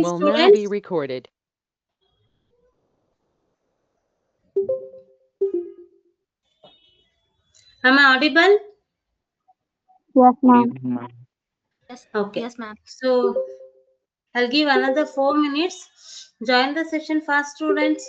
morning, will now be students. recorded. Am I audible? Yes, Good ma'am. evening, ma'am. Yes, Okay. yes, ma'am. So I'll give another 4 minutes. Join the session fast, students.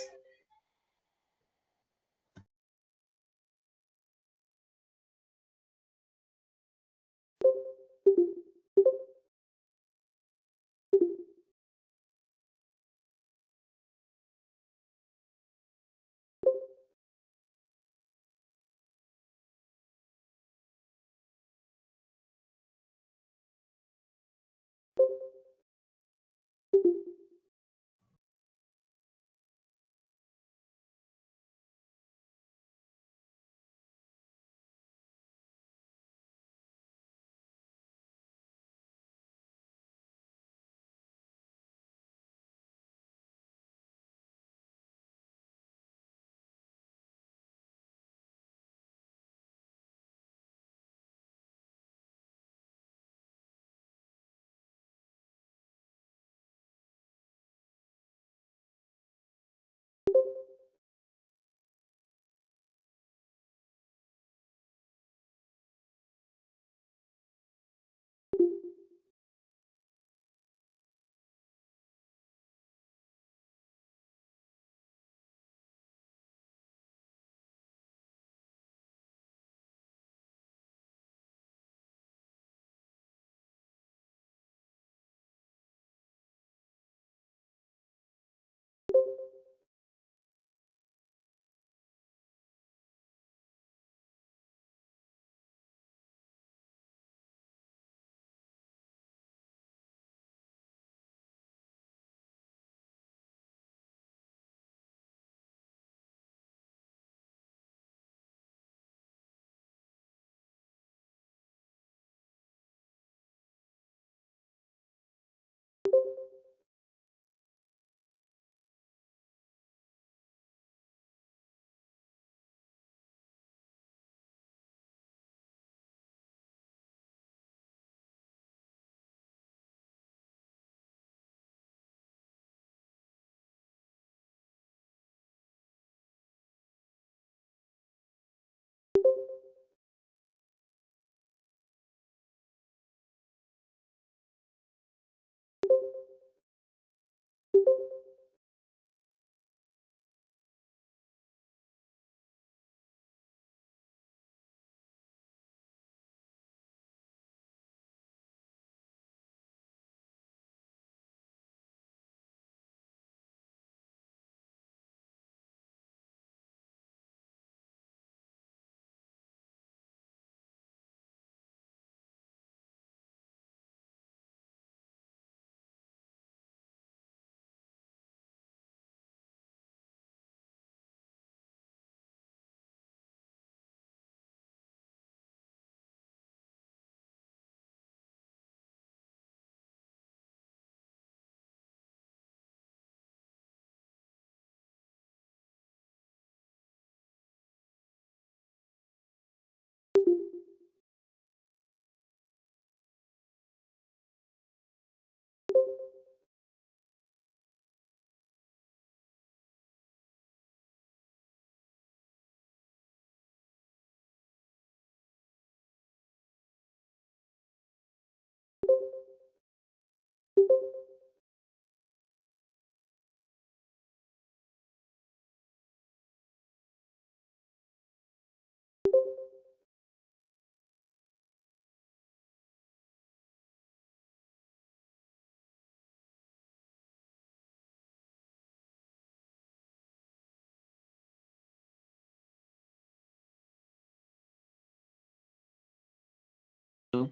Hello.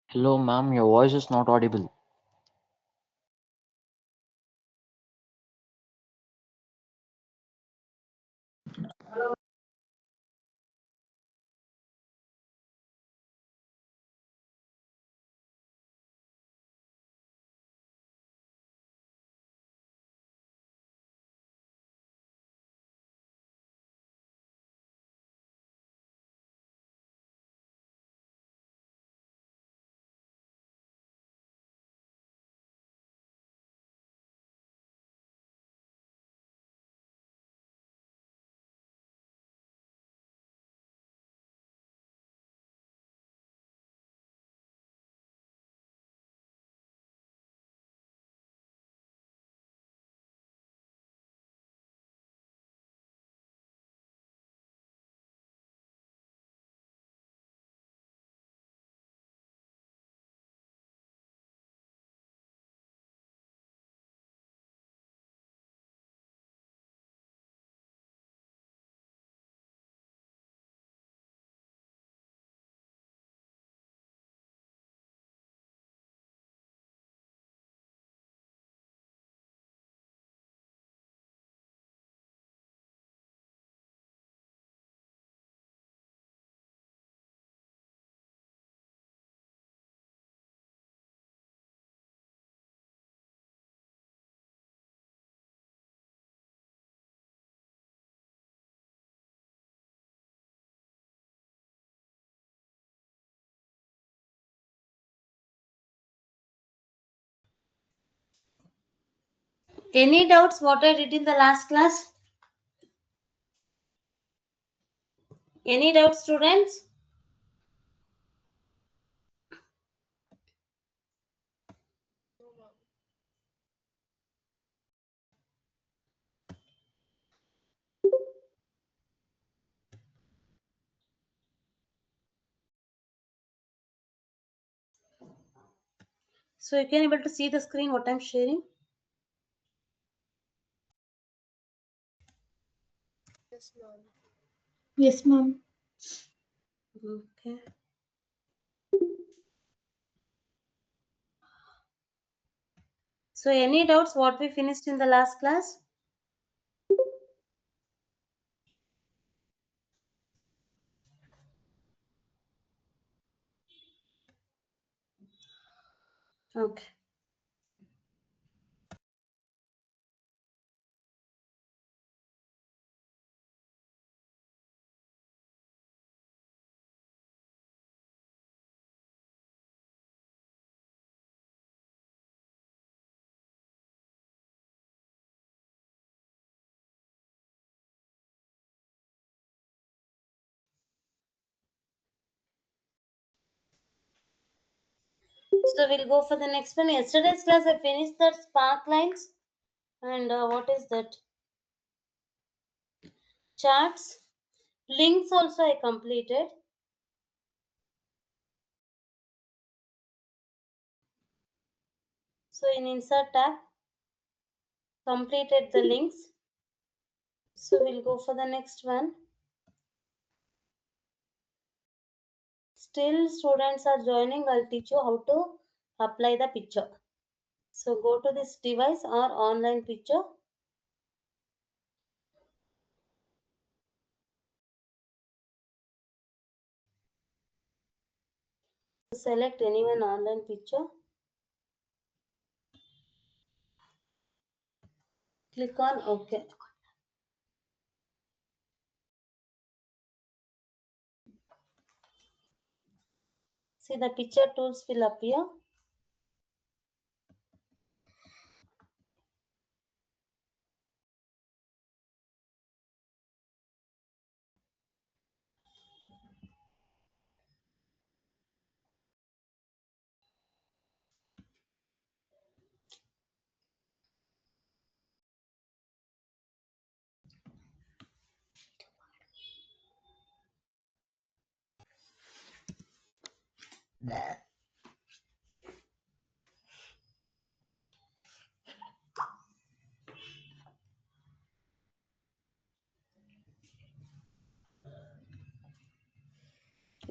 Hello, ma'am. Your voice is not audible. Any doubts what I did in the last class? Any doubts, students? So you can able to see the screen what I'm sharing. Yes, ma'am. Okay. So any doubts what we finished in the last class? Okay. So we'll go for the next one. Yesterday's class I finished that spark lines and what is that? Charts. Links also I completed. So in insert tab, completed the links. So we'll go for the next one. Still students are joining. I'll teach you how to apply the picture. So go to this device or online picture. Select any one online picture. Click on OK. See the picture tools will appear.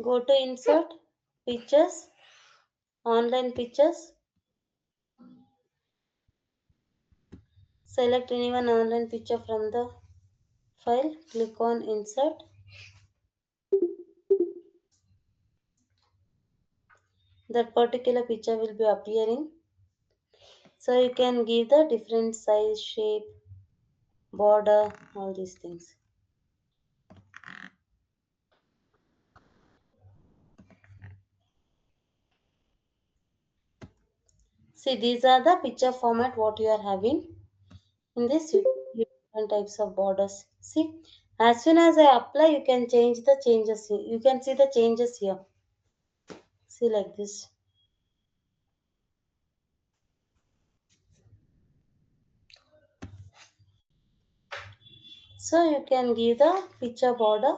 Go to insert pictures, online pictures. Select any one online picture from the file. Click on insert. That particular picture will be appearing. So you can give the different size, shape, border, all these things. See, these are the picture format what you are having. In this, you can give different types of borders. See, as soon as I apply, you can change the changes here. You can see the changes here. See, like this. So you can give the picture border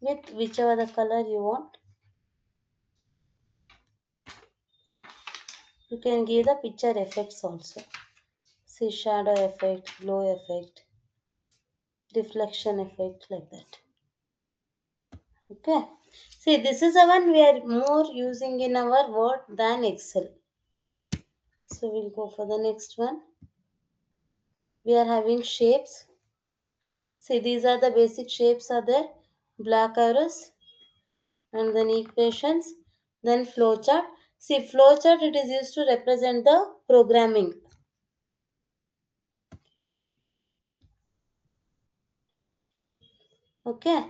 with whichever the color you want. You can give the picture effects also. See, shadow effect, glow effect, reflection effect, like that. Okay. See, this is the one we are more using in our Word than Excel. So we'll go for the next one. We are having shapes. See, these are the basic shapes are there. Black arrows and then equations, then flowchart. See, flowchart it is used to represent the programming. Okay.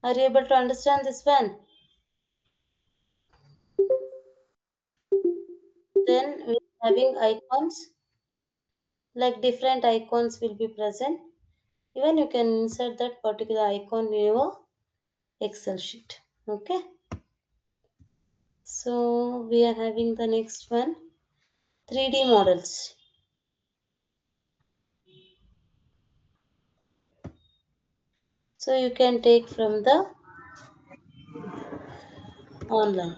Are you able to understand this one? Then we are having icons like different icons will be present. Even you can insert that particular icon in your Excel sheet. Okay. So we are having the next one, 3D models. So you can take from the online.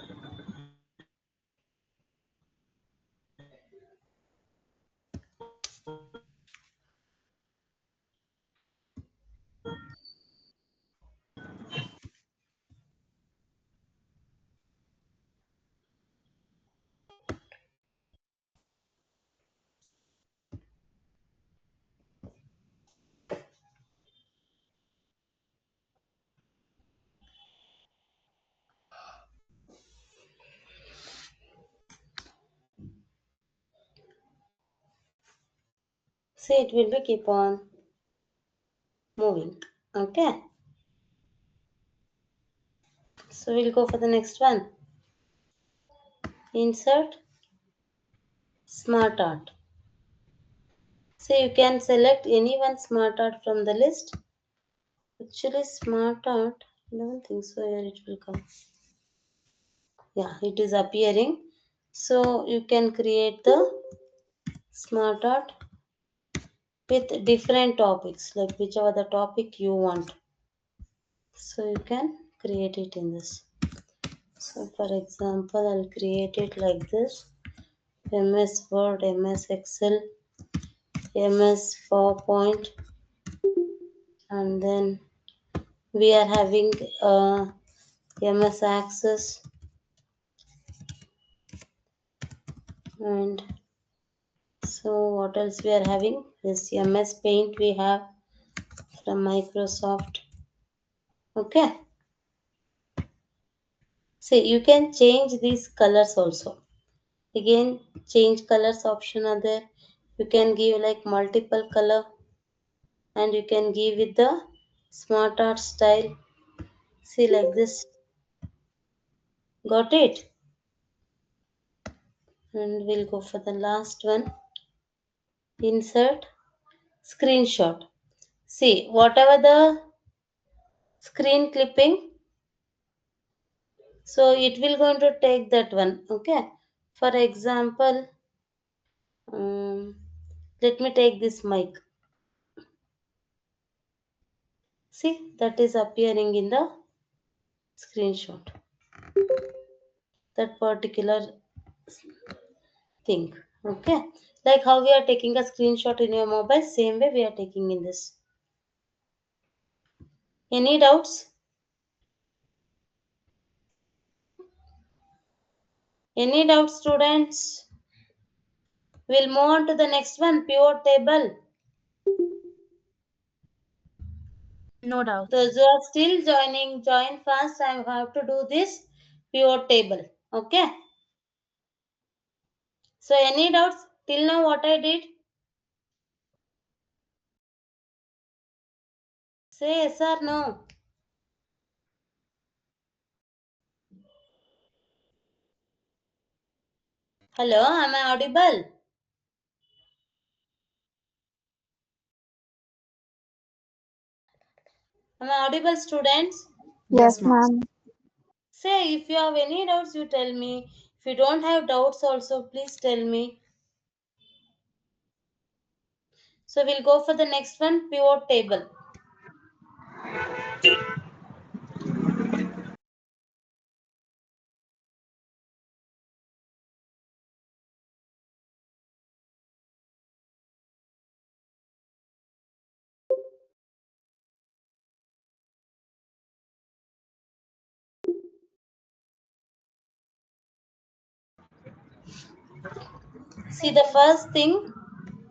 See, it will be keep on moving. Okay. So we'll go for the next one. Insert smart art. So you can select any one smart art from the list. Actually, smart art, I don't think so. Here it will come. Yeah, it is appearing. So you can create the smart art with different topics, like whichever the topic you want. So you can create it in this. So for example, I'll create it like this: MS Word, MS Excel, MS PowerPoint, and then we are having MS Access, and so what else we are having? This MS Paint we have from Microsoft. Okay. See, you can change these colors also. Again, change colors option are there. You can give like multiple color, and you can give with the smart art style. See, like this. Got it? And we'll go for the last one. Insert screenshot. See, whatever the screen clipping, so it will going to take that one. Okay. For example, um, let me take this mic. See, that is appearing in the screenshot. That particular thing. Okay. Like how we are taking a screenshot in your mobile, same way we are taking in this. Any doubts? Any doubts, students? We'll move on to the next one, pivot table. No doubt. Those who are still joining, join fast. I have to do this pivot table. Okay. So any doubts till now what I did? Say yes or no. Hello, am I audible? Am I audible, students? Yes, Yes, ma'am. ma'am. Say if you have any doubts, you tell me. If you don't have doubts, also please tell me. So we'll go for the next one, pivot table. See, the first thing,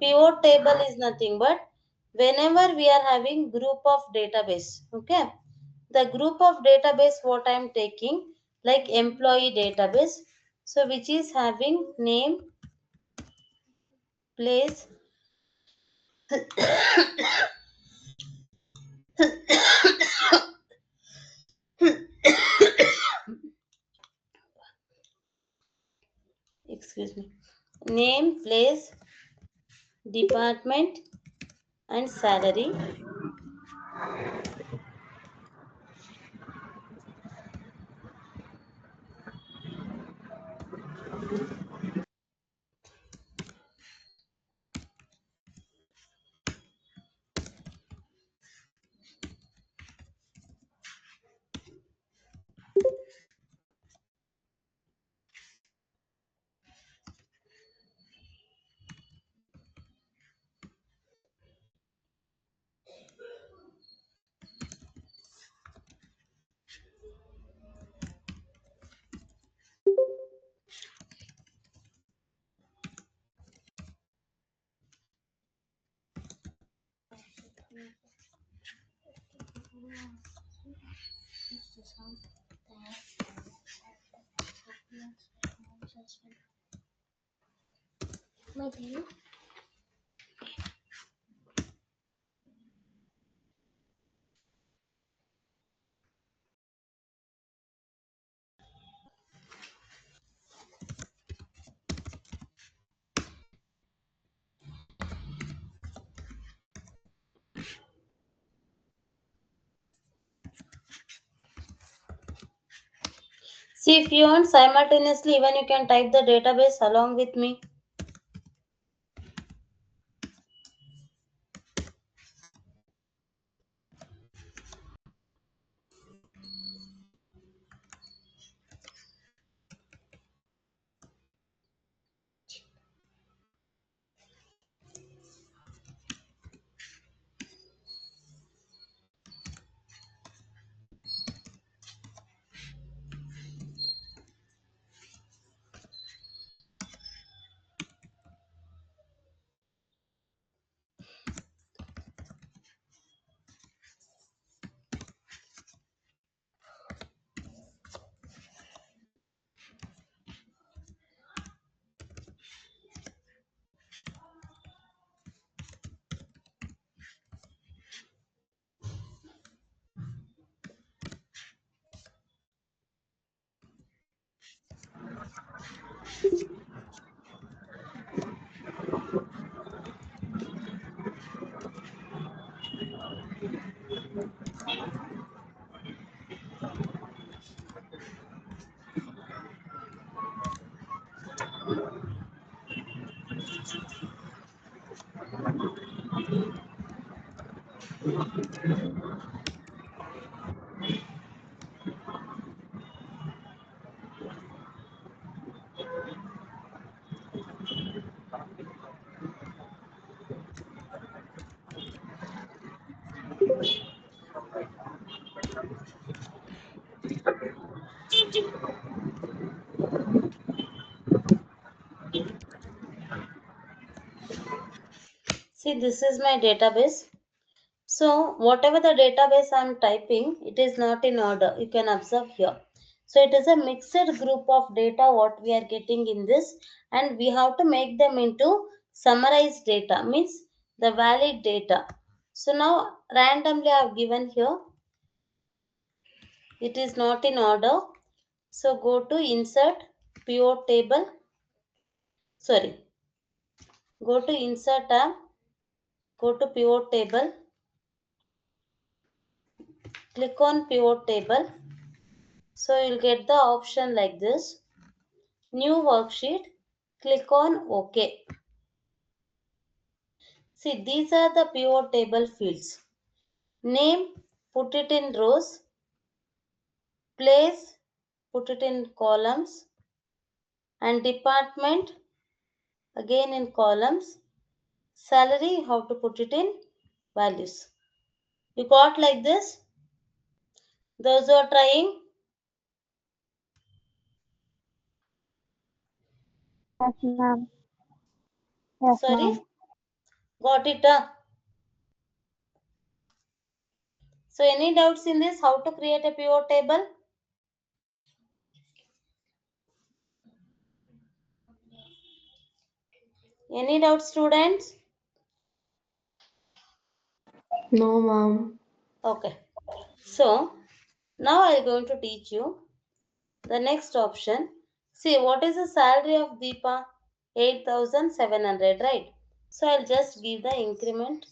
pivot table is nothing but whenever we are having group of database, okay? The group of database what I am taking, like employee database, so which is having name, place, excuse me, name, place, department and salary. See, if you want simultaneously, even you can type the database along with me. See, this is my database. So, whatever the database I am typing, it is not in order. You can observe here. So, it is a mixed group of data what we are getting in this, and we have to make them into summarized data, means the valid data. So, now randomly I have given here. It is not in order. So, go to insert pivot table. Sorry, go to insert tab. Go to pivot table. Click on pivot table. So you'll get the option like this. New worksheet. Click on OK. See, these are the pivot table fields. Name, put it in rows. Place, put it in columns. And department, again in columns. Salary, how to put it in values. You got like this? Those who are trying? Yes, ma'am. Yes, Sorry? ma'am. Got it? So any doubts in this? How to create a pivot table? Any doubts, students? No, ma'am. Okay. So now I am going to teach you the next option. See, what is the salary of Deepa? 8,700, right? So I'll just give the increment.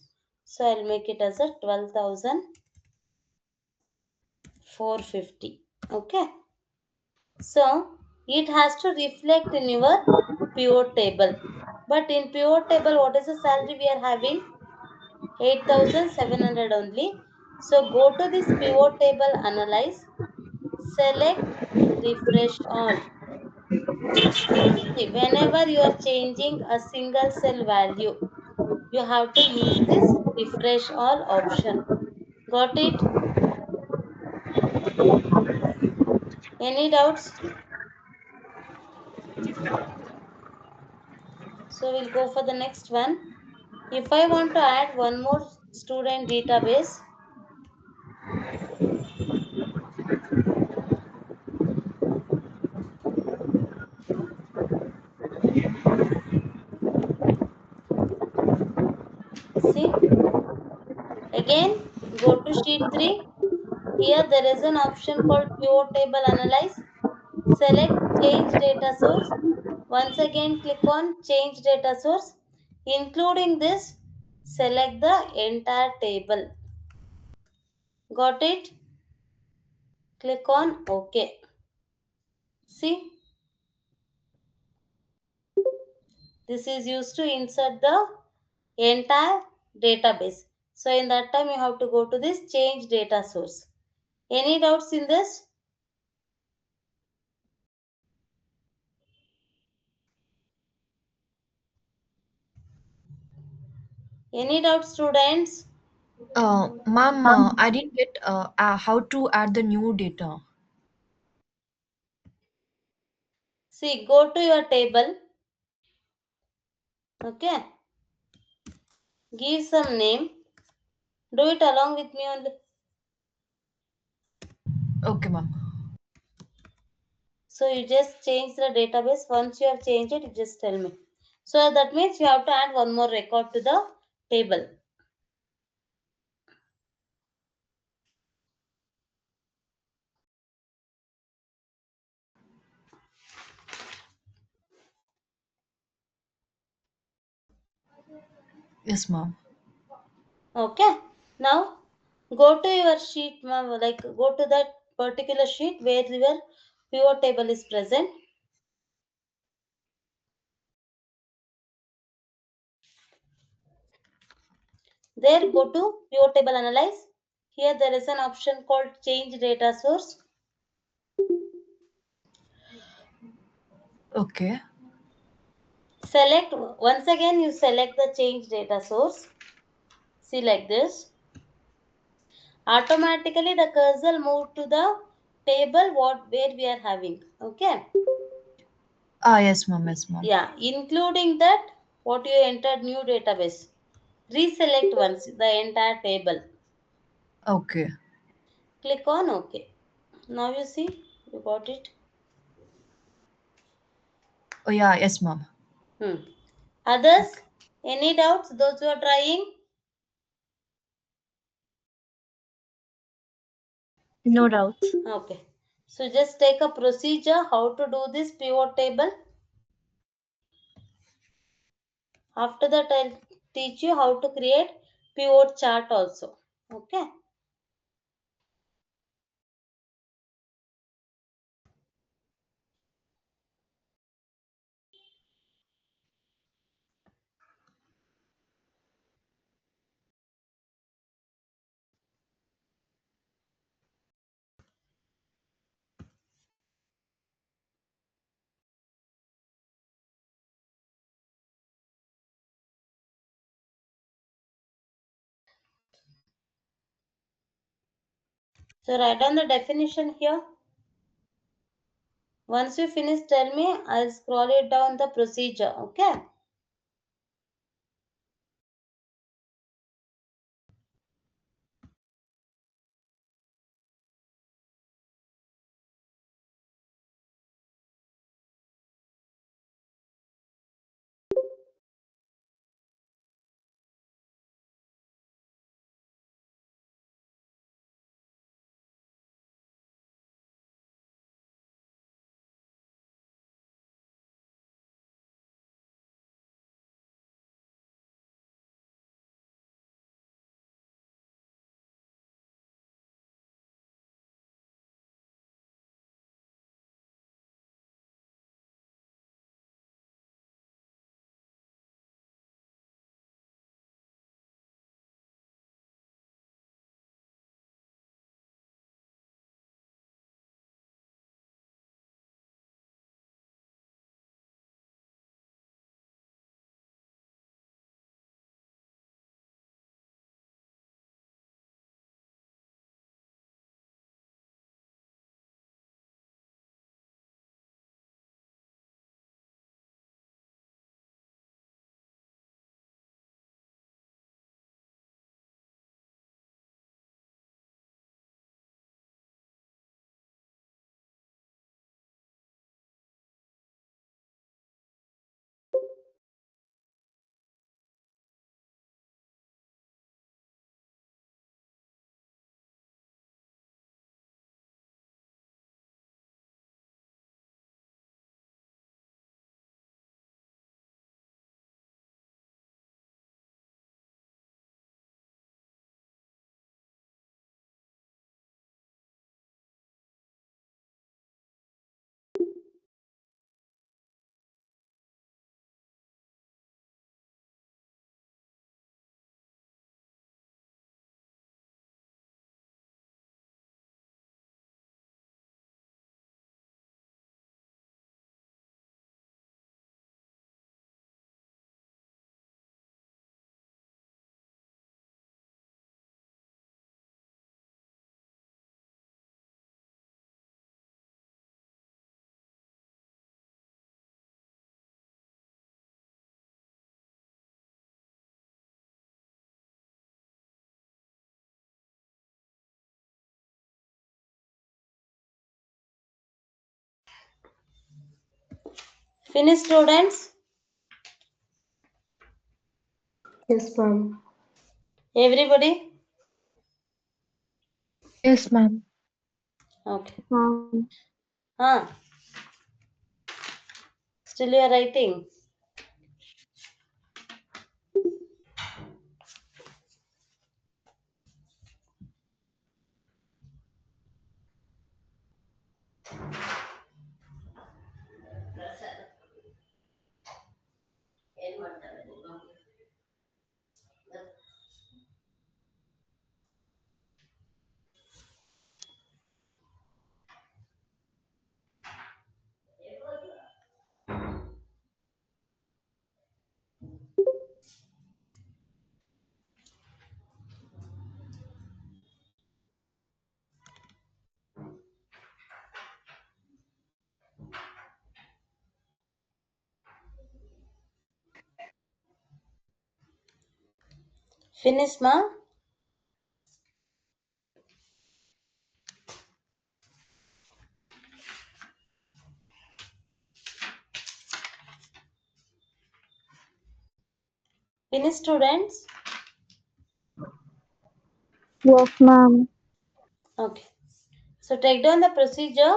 So I'll make it as a 12,450. Okay. So it has to reflect in your pivot table. But in pivot table, what is the salary we are having? 8,700 only. So go to this pivot table, analyze, select, refresh all. See, whenever you are changing a single cell value, you have to use this refresh all option. Got it? Any doubts? So we'll go for the next one. If I want to add one more student database, see, again go to sheet 3. Here there is an option called pivot table analyze. Select change data source. Once again click on change data source. Including this, select the entire table. Got it? Click on OK. See, this is used to insert the entire database. So in that time you have to go to this change data source. Any doubts in this? Any doubts, students? Ma'am, I didn't get how to add the new data. See, go to your table. Okay. Give some name. Do it along with me only. Okay, ma'am. So you just change the database. Once you have changed it, you just tell me. So that means you have to add one more record to the table. Yes, ma'am. Okay. Now go to your sheet, ma'am. Like go to that particular sheet where your pivot table is present. There go to pivot table analyze. Here there is an option called change data source. Okay. Select once again you select the change data source. See like this. Automatically the cursor move to the table where we are having. Okay. Yes, ma'am. Yes, ma'am. Yeah, including that what you entered new database. Reselect once the entire table. Okay. Click on OK. Now you see you got it. Oh, yeah. Yes, ma'am. Others, Okay. any doubts? Those who are trying? No doubts. Okay. So just take a procedure how to do this pivot table. After that, I'll teach you how to create pivot chart also. Okay. So write down the definition here. Once you finish, tell me. I'll scroll it down the procedure. Okay. Finished, students? Yes, ma'am. Everybody? Yes, ma'am. Okay. Ma'am. Ah, still you are writing. Finished, ma? Finished, students? Yes, ma'am. Okay. So take down the procedure.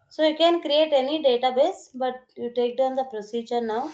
So you can create any database, but you take down the procedure now.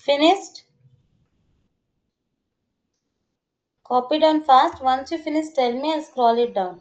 Finished? Copy down fast. Once you finish, tell me, I'll scroll it down.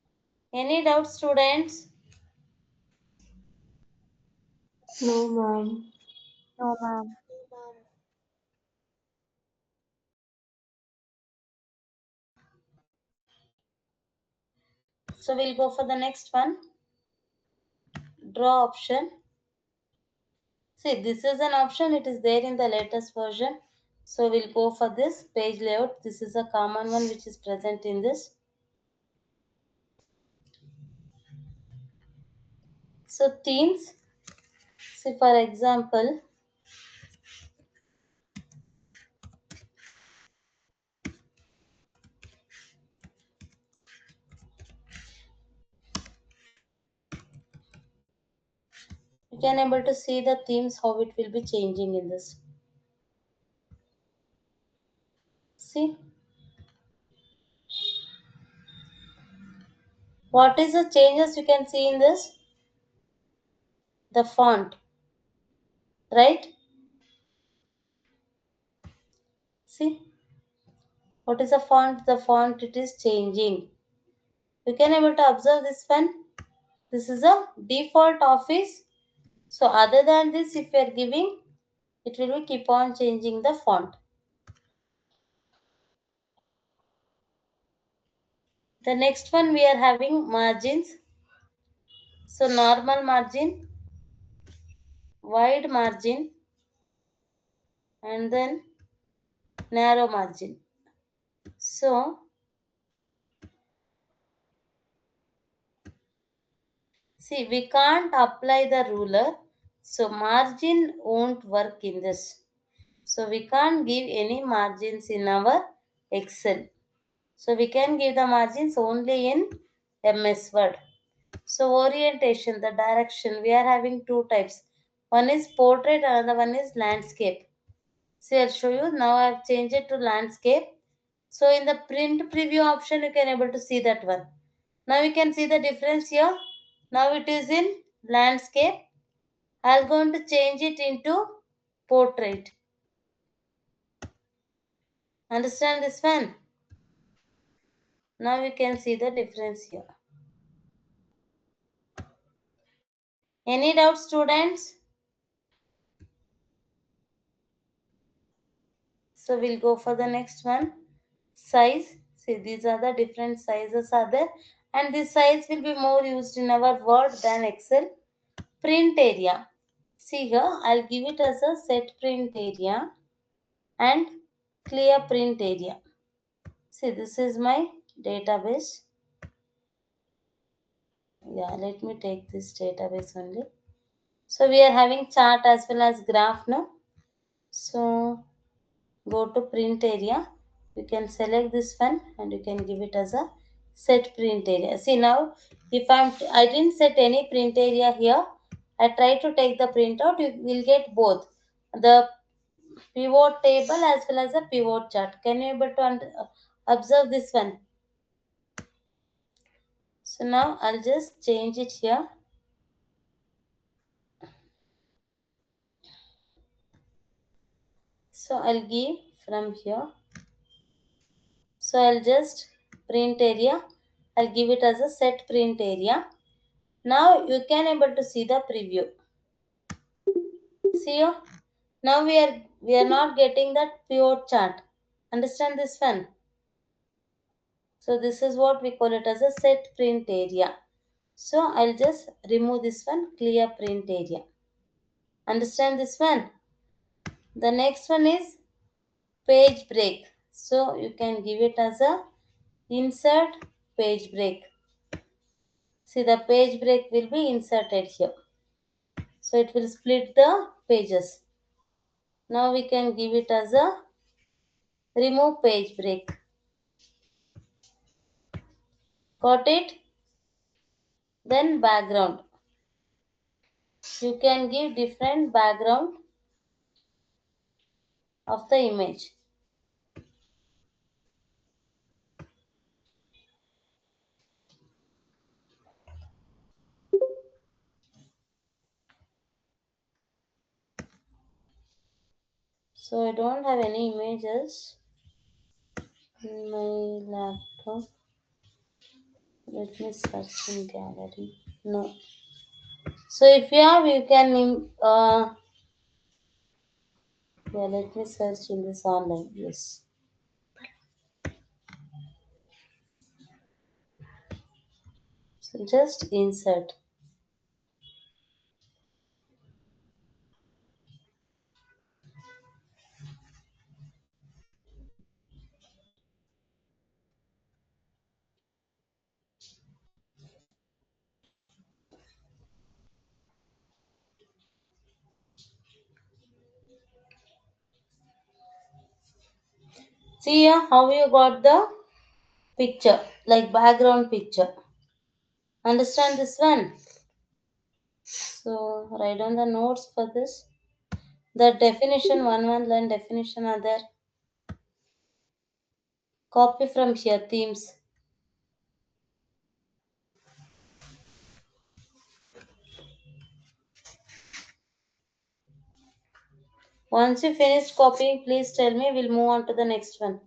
Any doubts, students? No, ma'am. No, ma'am. So we'll go for the next one. Draw option. See, this is an option. It is there in the latest version. So we'll go for this page layout. This is a common one which is present in this. So themes. See, for example, you can able to see the themes how it will be changing in this. See, what is the changes you can see in this? The font, right? See, what is the font? The font it is changing. You can able to observe this one. This is a default office. So other than this, if you are giving, it will be keep on changing the font. The next one we are having margins. So normal margin, wide margin, and then narrow margin. So see, we can't apply the ruler. So margin won't work in this. So we can't give any margins in our Excel. So we can give the margins only in MS Word. So orientation, the direction, we are having two types. One is portrait, another one is landscape. See, I'll show you. Now I've changed it to landscape. So in the print preview option, you can able to see that one. Now you can see the difference here. Now it is in landscape. I'm going to change it into portrait. Understand this one? Now you can see the difference here. Any doubts, students? So we'll go for the next one. Size. See, these are the different sizes are there. And this size will be more used in our Word than Excel. Print area. See here, I'll give it as a set print area and clear print area. See, this is my database. Yeah, let me take this database only. So we are having chart as well as graph now. So go to print area. You can select this one and you can give it as a set print area. See now, if I didn't set any print area here, I try to take the printout, you will get both the pivot table as well as a pivot chart. Can you able to observe this one? So now I'll just change it here. So I'll give from here. So I'll just print area. I'll give it as a set print area. Now you can able to see the preview. See here. Now we are not getting that pivot chart. Understand this one? So this is what we call it as a set print area. So I'll just remove this one, clear print area. Understand this one? The next one is page break. So you can give it as a insert page break. See, the page break will be inserted here. So it will split the pages. Now we can give it as a remove page break. Got it? Then background. You can give different background of the image. So I don't have any images in my laptop. Let me search in gallery. No. So if you have, you can yeah. Let me search in this online. Yes. So just insert. See here how you got the picture, like background picture. Understand this one? So write down the notes for this. The definition, one line definition are there. Copy from here, themes. Once you finish copying, please tell me. We'll move on to the next one.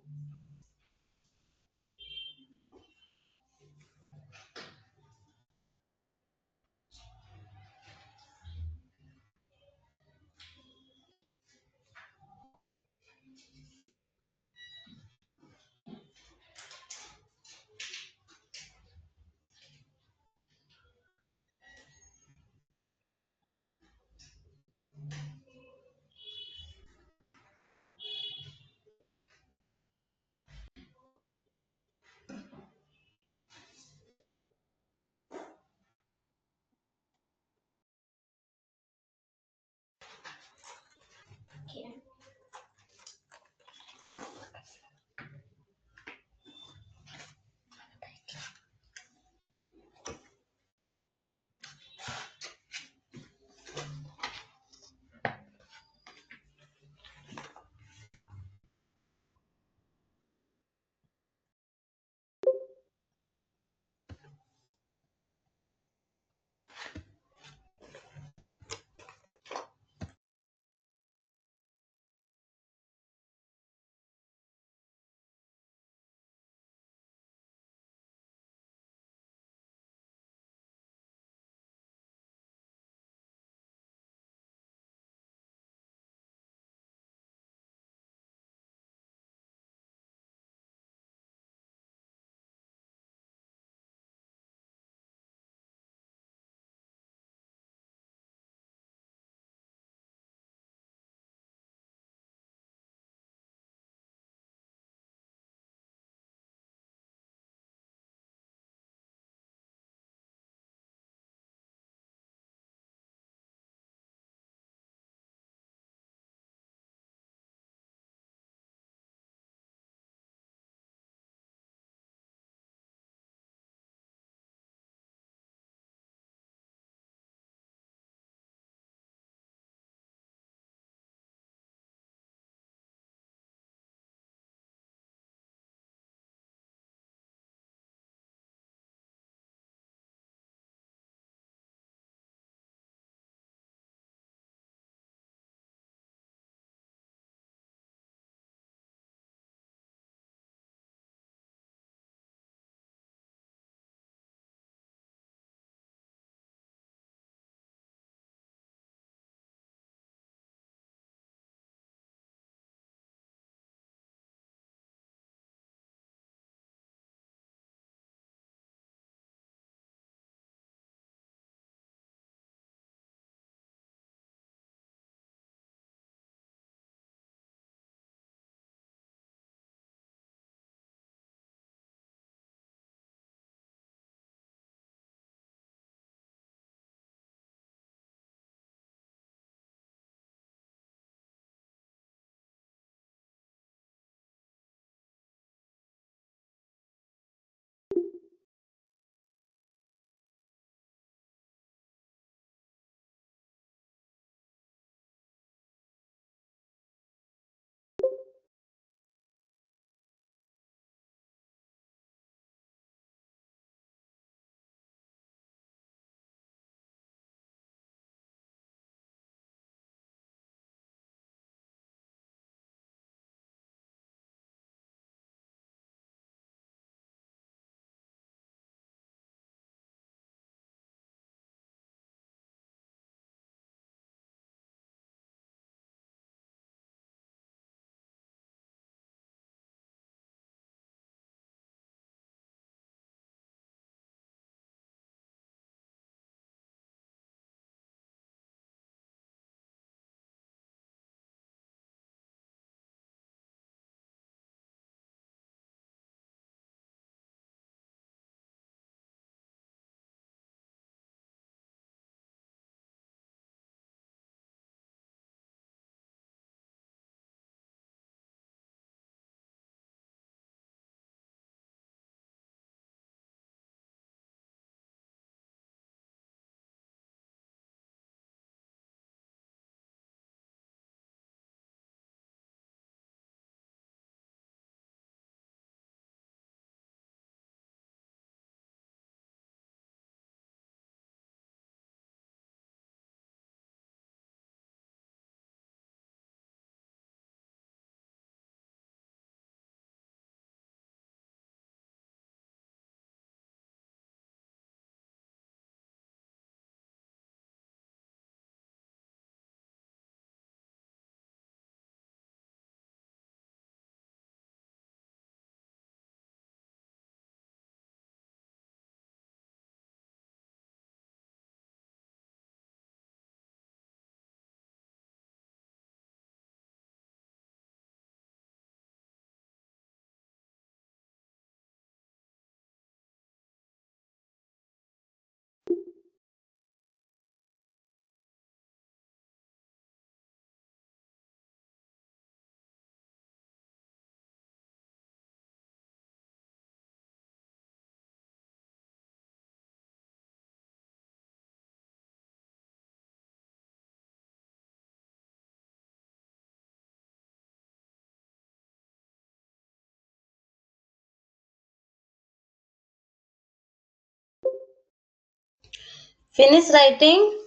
Finish writing.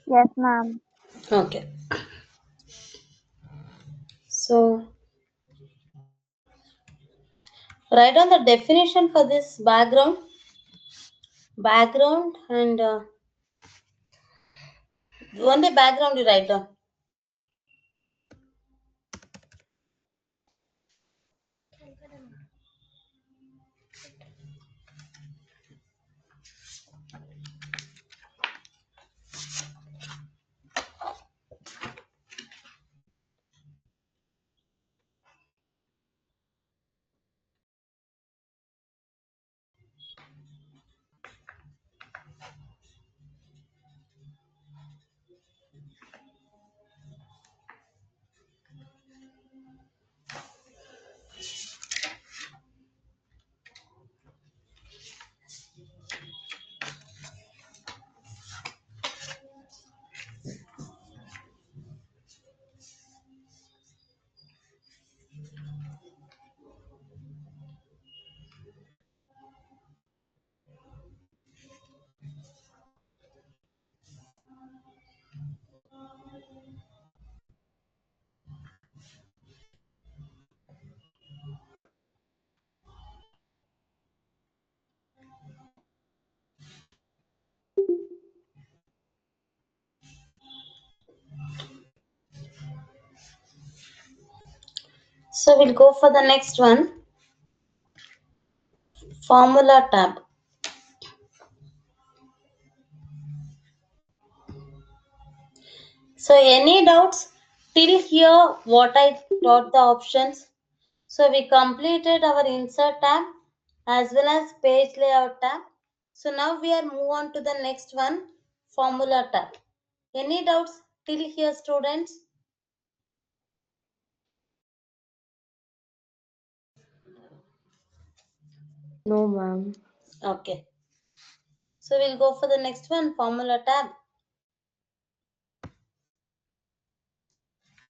Yes, ma'am. Okay. So write down the definition for this background, and only background you write down. So we'll go for the next one. Formula tab. So any doubts till here what I taught the options? So we completed our insert tab as well as page layout tab. So now we are move on to the next one, formula tab. Any doubts till here, students? No, ma'am. Okay. So we'll go for the next one, formula tab.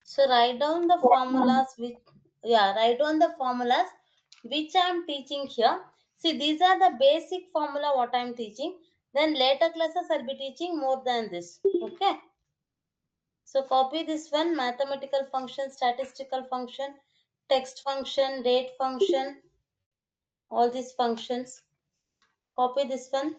So write down the Yes, ma'am. formulas write down the formulas which I am teaching here. See, these are the basic formula what I am teaching. Then later classes I'll be teaching more than this. Okay. So copy this one, mathematical function, statistical function, text function, date function, all these functions. Copy this one.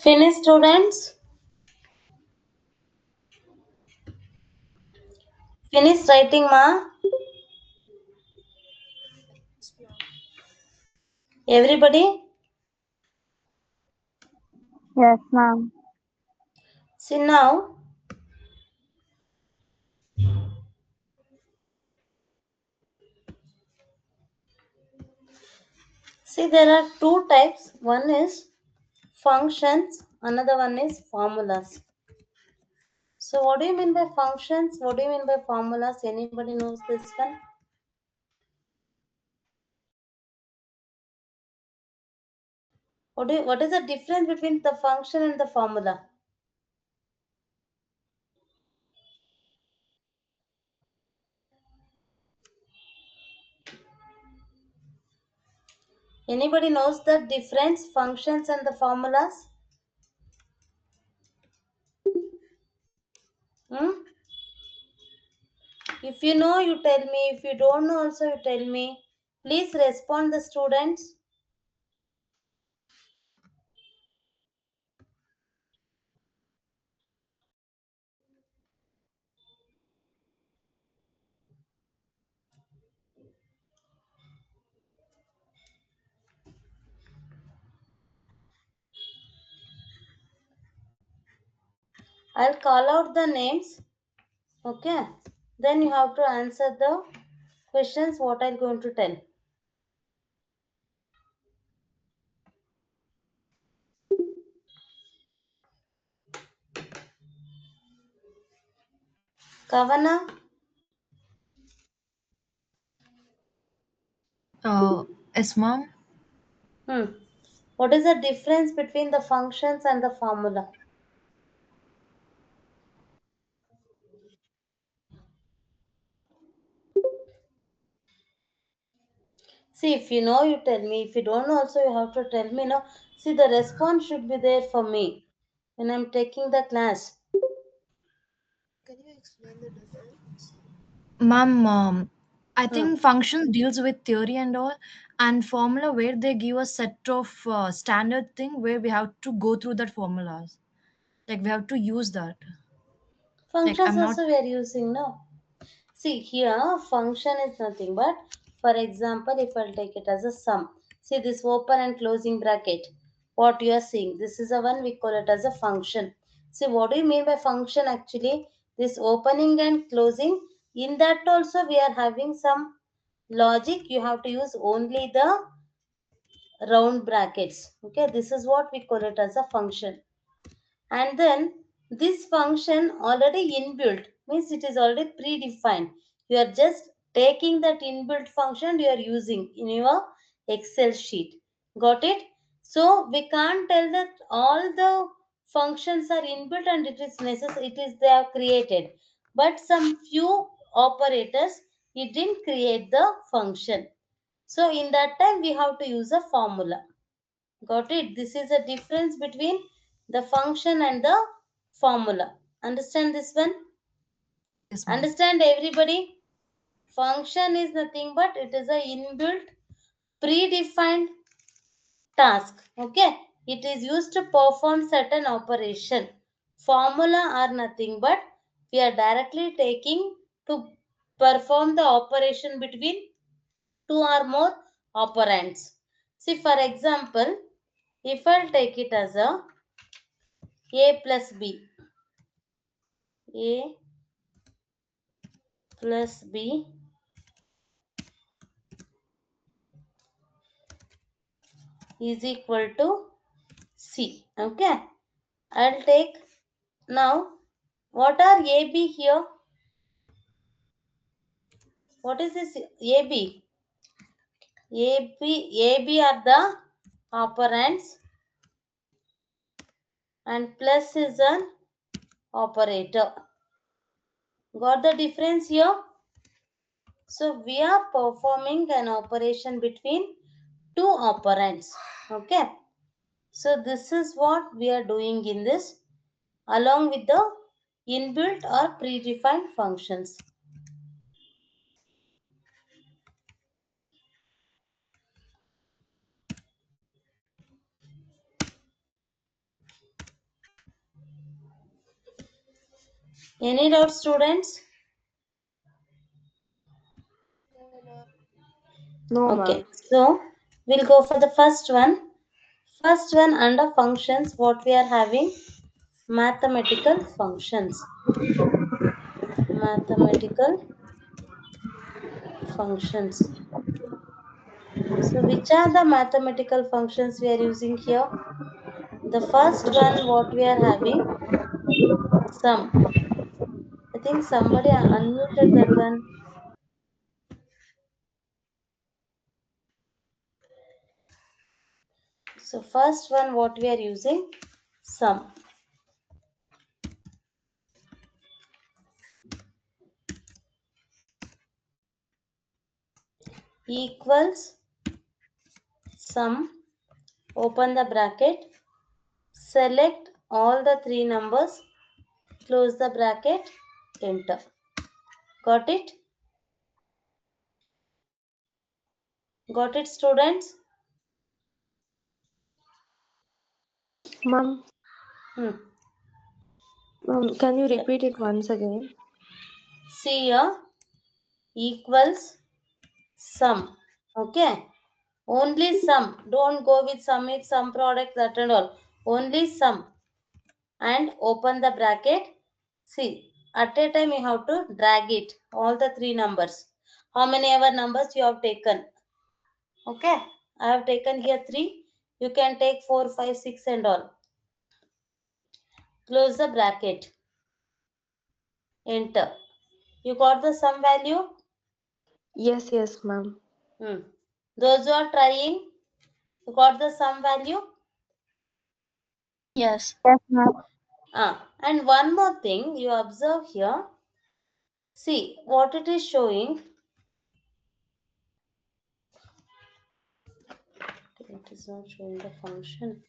Finish, students. Finish writing, ma. Everybody. Yes, ma'am. See now. See, there are two types. One is functions, another one is formulas. So, what do you mean by functions? What do you mean by formulas? Anybody knows this one? What is the difference between the function and the formula? Anybody knows the difference, functions and the formulas? Hmm? If you know, you tell me. If you don't know, also you tell me. Please respond, the students. I'll call out the names. Okay. Then you have to answer the questions what I'm going to tell. Kavana? Yes, ma'am. Hmm. What is the difference between the functions and the formula? See, if you know, you tell me. If you don't know, also you have to tell me. No. See, the response should be there for me when I'm taking the class. Can you explain the difference? Ma'am, I Hmm. think function deals with theory and all, and formula where they give a set of standard thing where we have to go through that formulas. Like we have to use that. Like Functions I'm not. also we are using, no. See, here function is nothing but, for example, if I'll take it as a sum. See this open and closing bracket. What you are seeing, this is a one, we call it as a function. See, what do you mean by function actually? This opening and closing, in that also we are having some logic. You have to use only the round brackets. Okay, this is what we call it as a function. And then this function already inbuilt means it is already predefined. You are just taking that inbuilt function you are using in your Excel sheet. Got it? So we can't tell that all the functions are inbuilt and it is necessary, it is they are created, but some few operators it didn't create the function. So in that time we have to use a formula. Got it? This is a difference between the function and the formula. Understand this one? Yes, ma'am. Understand everybody? Function is nothing but it is a inbuilt predefined task. Okay? It is used to perform certain operation. Formula are nothing but we are directly taking to perform the operation between two or more operands. See, for example, if I'll take it as a plus b, a plus b is equal to c. Okay, I'll take now. What are ab here? What is this ab? AB are the operands and plus is an operator. Got the difference here? So we are performing an operation between two operands. Okay. So this is what we are doing in this along with the inbuilt or predefined functions. Any doubts, students? No, ma'am. No, Okay, ma'am. so we'll go for the first one. First one under functions, what we are having? Mathematical functions. Mathematical functions. So which are the mathematical functions we are using here? The first one what we are having? Sum. I think somebody unmuted that one. So first one what we are using? Sum. Equals sum. Open the bracket. Select all the three numbers. Close the bracket. Enter. Got it? Got it, students? Ma'am, Hmm. can you Yeah. repeat it once again? See here. Equals sum. Okay. Only sum. Don't go with sum if sum product that and all. Only sum. And open the bracket. See. At a time you have to drag it. All the three numbers. How many ever numbers you have taken. Okay. I have taken here 3. You can take 4, 5, 6 and all. Close the bracket. Enter. You got the sum value? Yes, yes, ma'am. Hmm. Those who are trying, you got the sum value? Yes. Yes, ma'am. And one more thing you observe here. See what it is showing. It is not showing the function.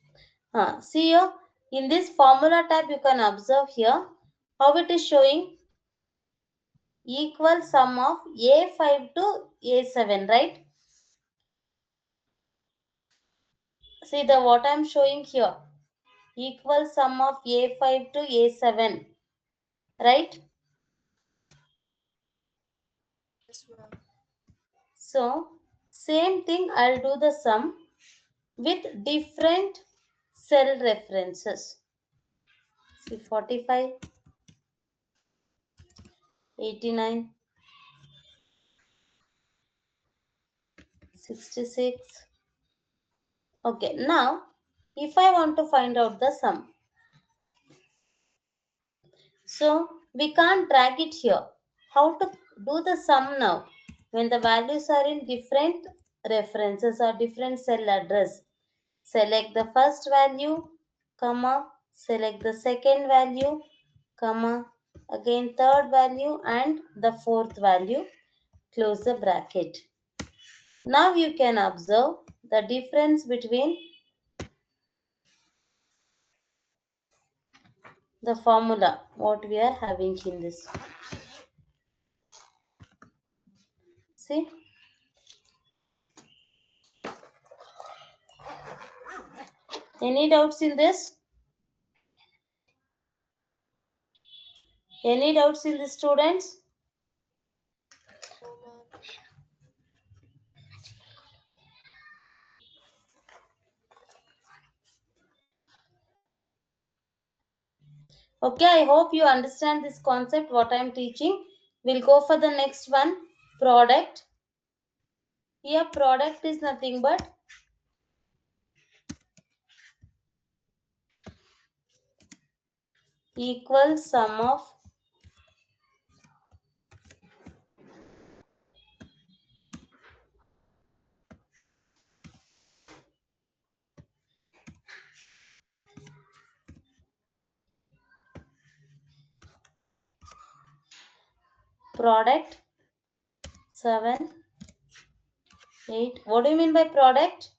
See here in this formula tab you can observe here how it is showing equal sum of A5 to A7, right? See the what I am showing here equal sum of A5 to A7, right? Yes, ma'am. So same thing I'll do the sum with different cell references. See 45, 89, 66. Okay, now if I want to find out the sum, so we can't drag it here. How to do the sum now? When the values are in different references or different cell address, select the first value, comma, select the second value, comma, again third value and the fourth value, close the bracket. Now you can observe the difference between the formula what we are having in this. See, any doubts in this? Any doubts in the students? No, ma'am. Okay, I hope you understand this concept what I am teaching. We'll go for the next one, product. Here product is nothing but equal sum of product 7, 8. What do you mean by product?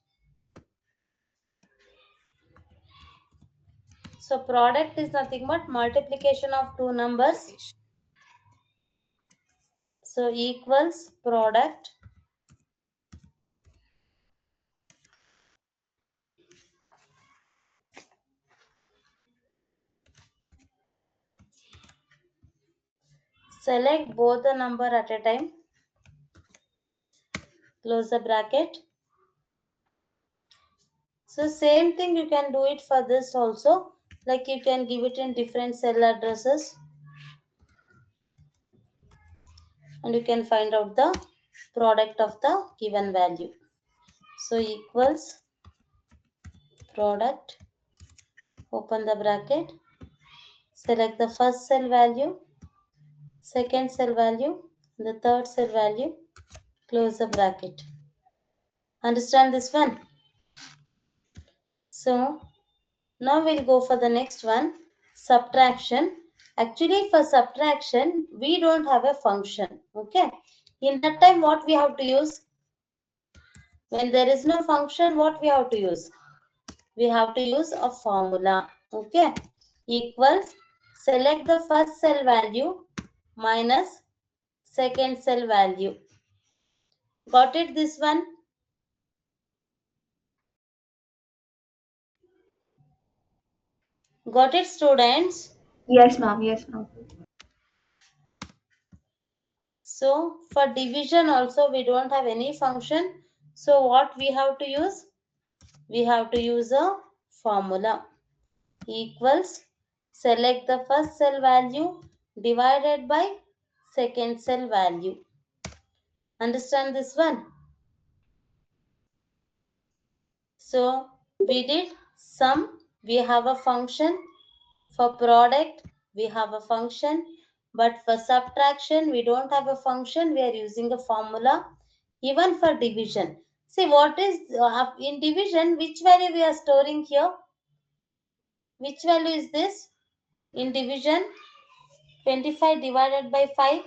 So product is nothing but multiplication of two numbers. So equals product select both the number at a time, close the bracket. So same thing you can do it for this also, like you can give it in different cell addresses and you can find out the product of the given value. So equals product, open the bracket, select the first cell value, second cell value, the third cell value, close the bracket. Understand this one? So now we'll go for the next one, subtraction. Actually for subtraction, we don't have a function. Okay. In that time, what we have to use? When there is no function, what we have to use? We have to use a formula. Okay. Equals, select the first cell value minus second cell value. Got it, this one? Got it, students? Yes, ma'am. Yes, ma'am. So for division also we don't have any function. So what we have to use? We have to use a formula. Equals, select the first cell value divided by second cell value. Understand this one? So we did sum, we have a function. For product, we have a function. But for subtraction, we don't have a function. We are using a formula. Even for division. See what is in division, which value we are storing here? Which value is this? In division, 25 divided by 5.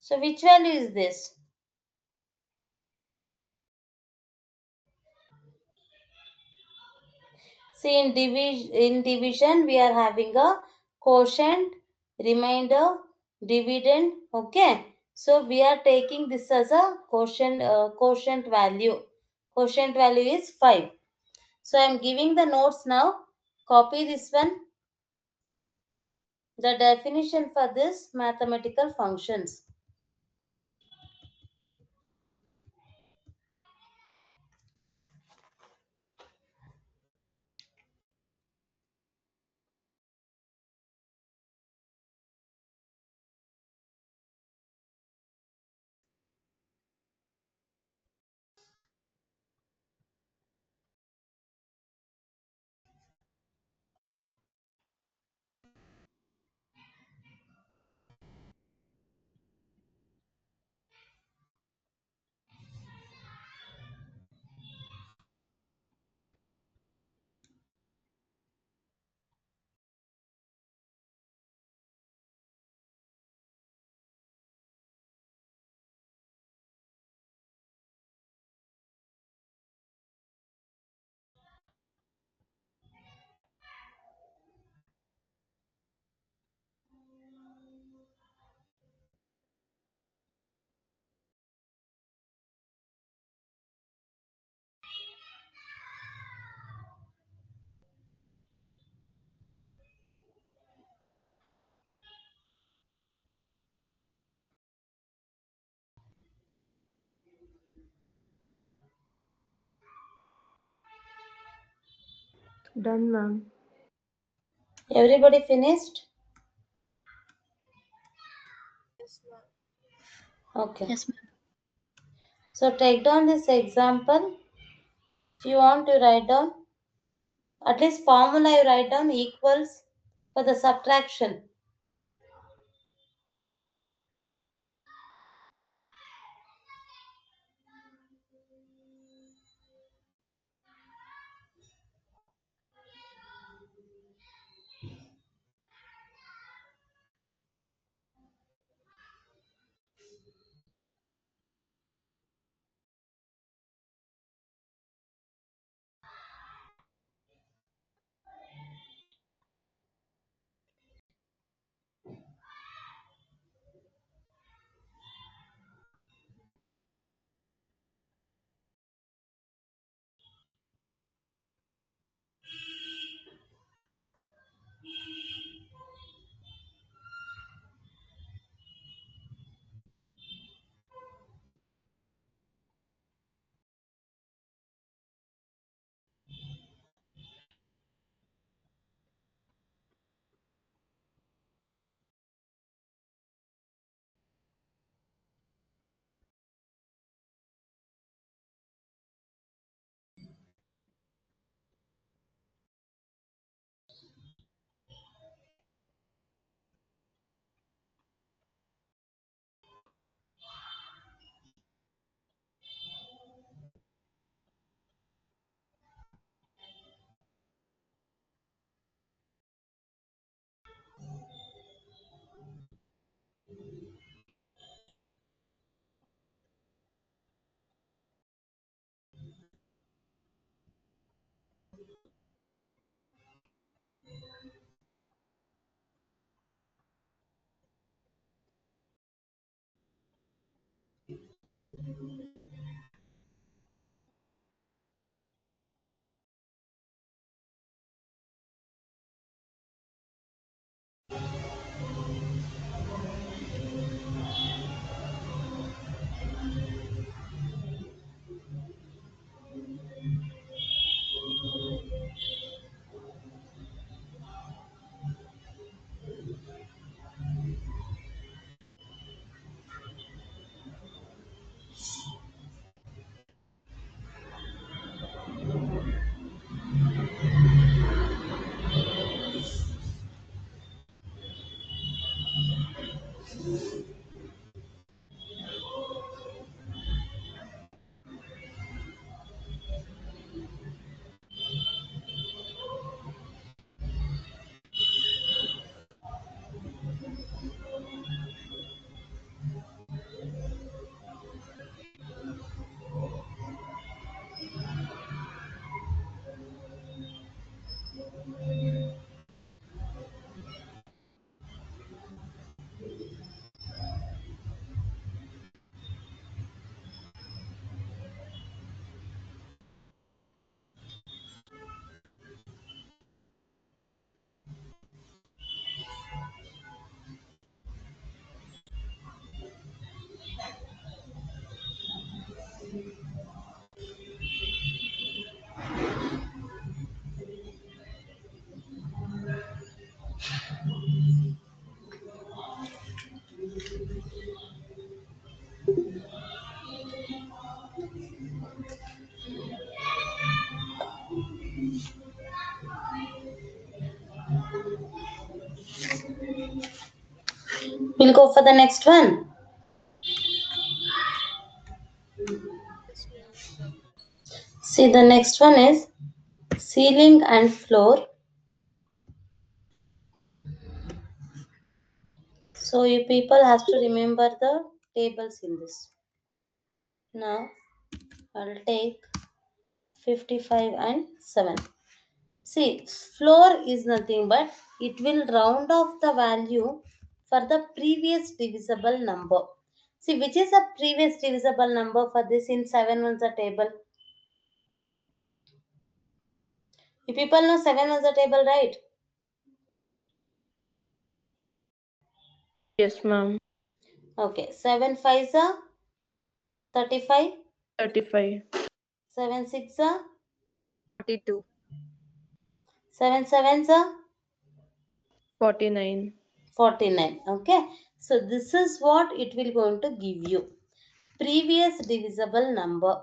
So which value is this? See in division we are having a quotient, remainder, dividend. Okay. So we are taking this as a quotient value. Quotient value is 5. So I am giving the notes now. Copy this one. The definition for this mathematical functions. Done, ma'am. Everybody finished? Yes, ma'am. Okay. Yes, ma'am. So take down this example. If you want to write down, at least formula you write down equals for the subtraction. We'll go for the next one. Yes, ma'am. See, the next one is ceiling and floor. So you people have to remember the tables in this. Now I'll take 55 and 7. See, floor is nothing but it will round off the value for the previous divisible number. See, which is the previous divisible number for this in 7 ones a table? You people know 7 ones a table, right? Yes, ma'am. Okay, 7 5s are 35, 35. 7 6 are 42. 7 7s are 49. 49. Okay, so this is what it will going to give you. Previous divisible number.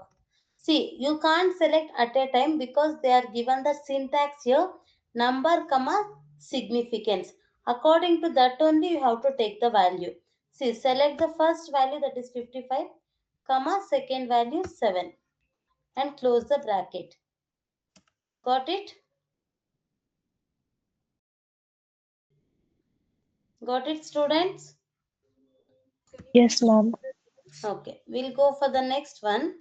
See, you can't select at a time because they are given the syntax here, number comma significance. According to that only you have to take the value. See, select the first value, that is 55, comma second value 7, and close the bracket. Got it? Got it, students? Yes, ma'am. Okay, we'll go for the next one.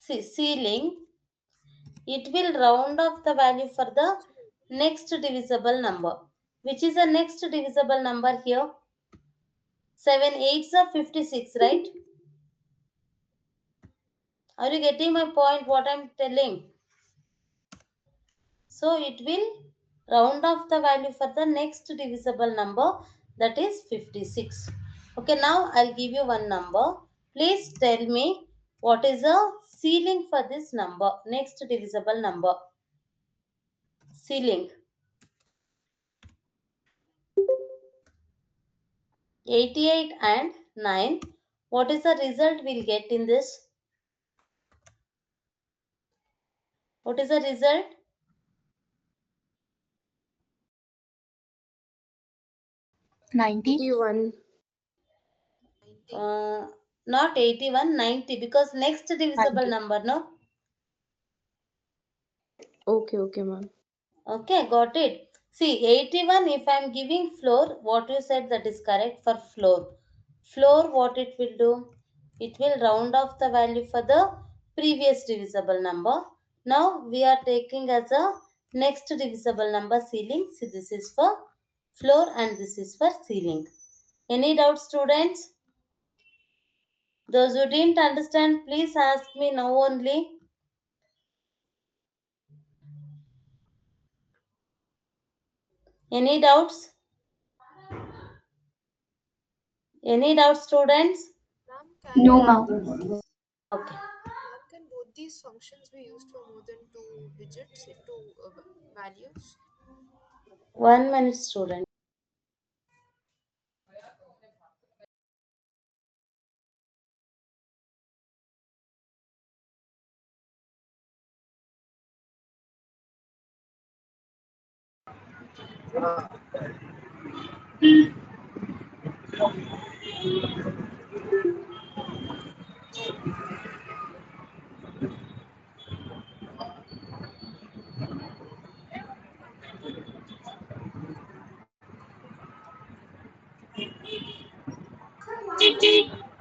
See, ceiling, it will round off the value for the next divisible number. Which is the next divisible number here? 7 8s are 56, right? Are you getting my point what I'm telling? So it will round off the value for the next divisible number, that is 56. Okay, now I'll give you one number. Please tell me what is the ceiling for this number, next divisible number. Ceiling. 88 and 9. What is the result we'll get in this? What is the result? 90. 81. 90. Not 81, 90, because next divisible 90. number, no? Okay, ma'am. Okay, got it. See, 81, if I am giving floor, what you said that is correct for floor. Floor, what it will do? It will round off the value for the previous divisible number. Now we are taking as a next divisible number ceiling. See, this is for floor and this is for ceiling. Any doubt, students? Those who didn't understand, please ask me now only. Any doubts? Any doubts, students? Ma'am, can No, ma'am. Okay. ma'am, can both these functions be used for more than two digits, two values? 1 minute, student.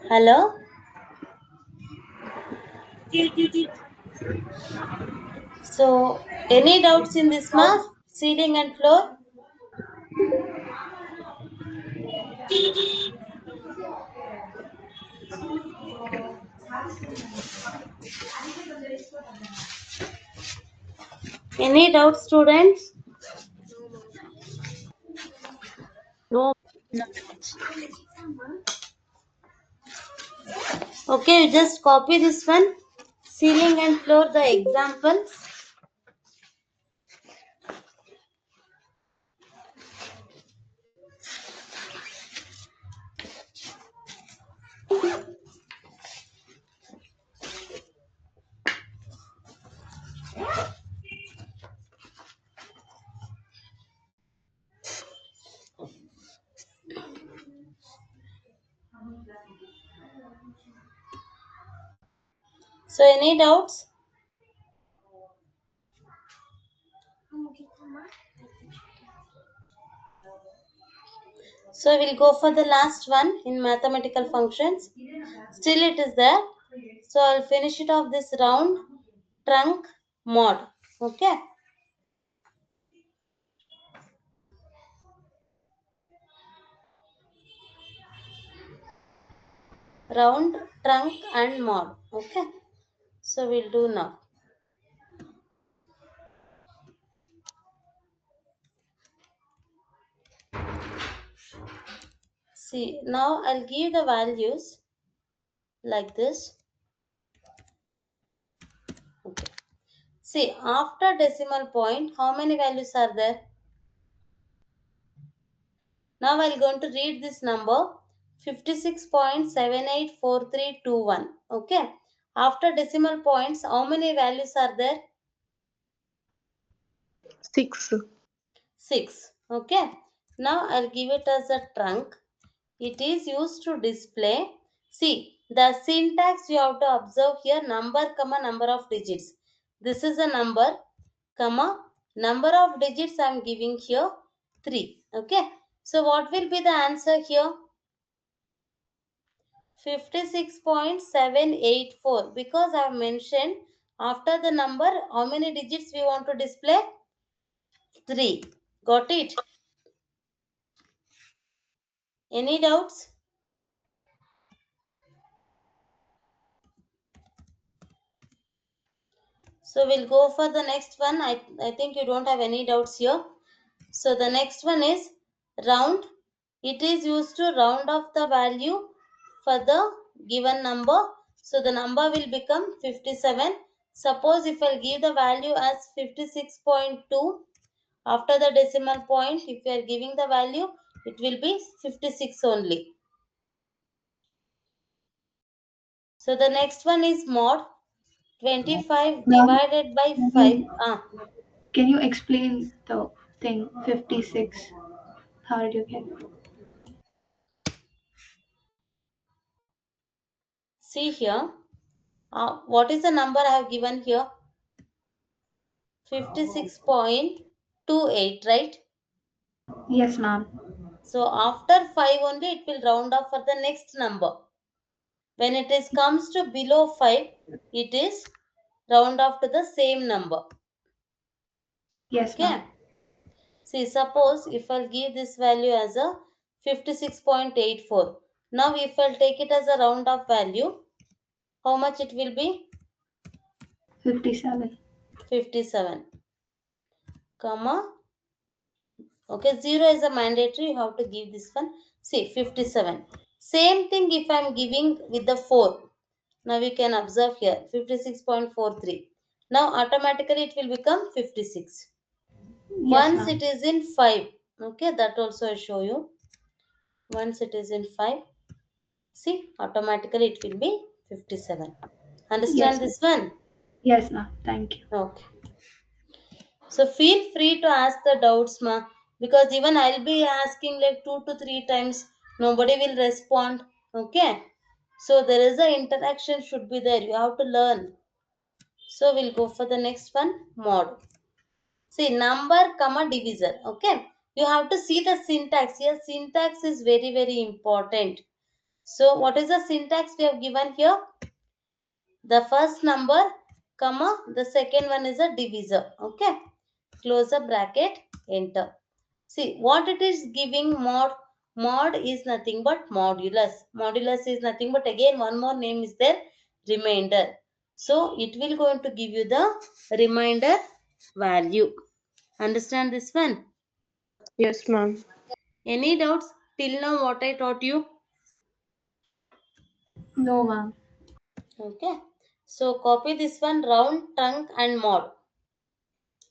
Hello? So, any doubts in this math? Ceiling and floor? Any doubts, students? No, ma'am. No. Okay, you just copy this one. Ceiling and floor, the examples. So, any doubts? So, we'll go for the last one in mathematical functions. Still, it is there. So, I'll finish it off this round. Trunk mod. Okay. Round, trunk, and mod. Okay. So, we'll do now. See, now I'll give the values like this. Okay. See, after decimal point, how many values are there? Now I'm going to read this number 56.784321. Okay. After decimal points, how many values are there? 6. 6. Okay. Now I'll give it as a trunk. It is used to display. See, the syntax you have to observe here, number, comma, number of digits. This is a number, comma, number of digits I am giving here 3. Okay. So what will be the answer here? 56.784, because I have mentioned after the number how many digits we want to display? 3. Got it? Any doubts? So we'll go for the next one. I think you don't have any doubts here. So the next one is round. It is used to round off the value for the given number. So the number will become 57. Suppose if I give the value as 56.2, after the decimal point, if you are giving the value, it will be 56 only. So the next one is mod. 25 Ma'am, divided by can 5. you can you explain the thing 56? How did you get it? See here. What is the number I have given here? 56.28, right? Yes, ma'am. So after 5 only it will round off for the next number. When it is comes to below 5, it is round off to the same number. Yes, Okay. ma'am. See, suppose if I'll give this value as a 56.84. Now if I'll take it as a round of value, how much it will be? 57. 57, comma, okay, 0 is a mandatory, you have to give this one. See, 57. Same thing if I am giving with the 4. Now we can observe here 56.43. Now automatically it will become 56. Yes, Once ma'am. it is in 5, okay, that also I show you. Once it is in 5, see, automatically it will be 57. Understand Yes, ma'am. this one? Yes, ma'am. Thank you. Okay. So feel free to ask the doubts, ma, because even I'll be asking like 2 to 3 times. Nobody will respond. Okay. So there is a interaction should be there. You have to learn. So we'll go for the next one, mod. See, number, comma, divisor. Okay. You have to see the syntax. Here, syntax is very, very important. So what is the syntax we have given here? The first number, comma, the second one is a divisor. Okay. Close the bracket, enter. See what it is giving mod. Mod is nothing but modulus. Modulus is nothing but again one more name is there, remainder. So it will going to give you the remainder value. Understand this one? Yes, ma'am. Any doubts till now what I taught you? No, ma'am. Okay. So copy this one, round, trunk and mod.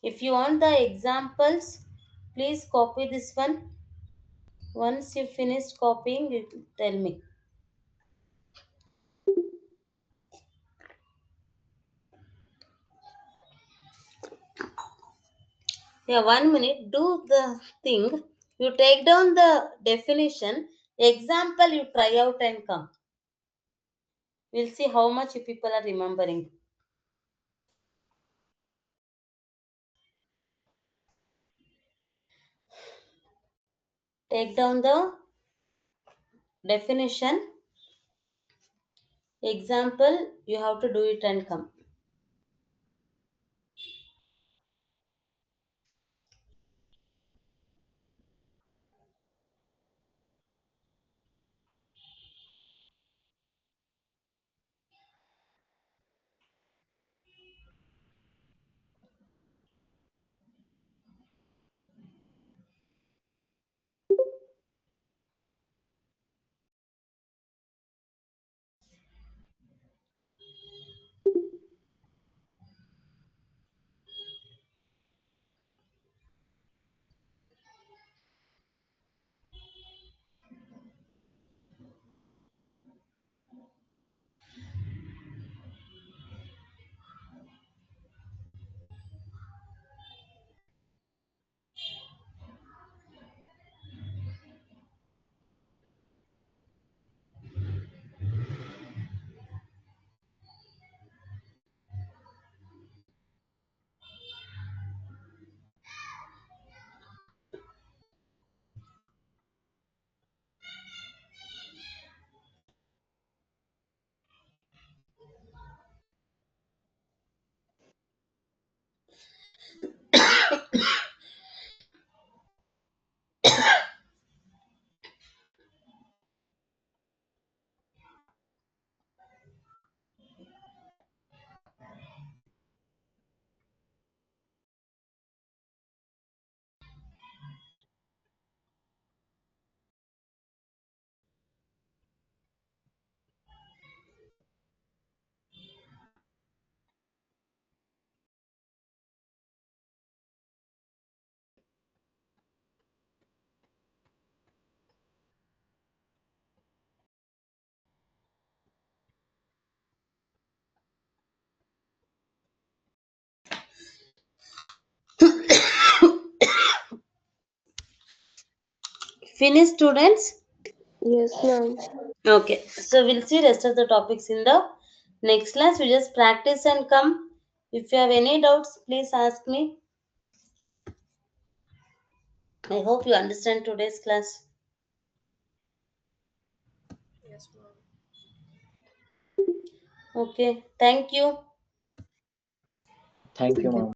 If you want the examples, please copy this one. Once you finished copying, you tell me. Yeah, 1 minute. Do the thing. You take down the definition. Example, you try out and come. We'll see how much you people are remembering. Take down the definition. Example, you have to do it and come. Finish, students? Yes, ma'am. Okay. So we'll see rest of the topics in the next class. We just practice and come. If you have any doubts, please ask me. I hope you understand today's class. Yes, ma'am. Okay. Thank you. Thank you, Thank you. ma'am.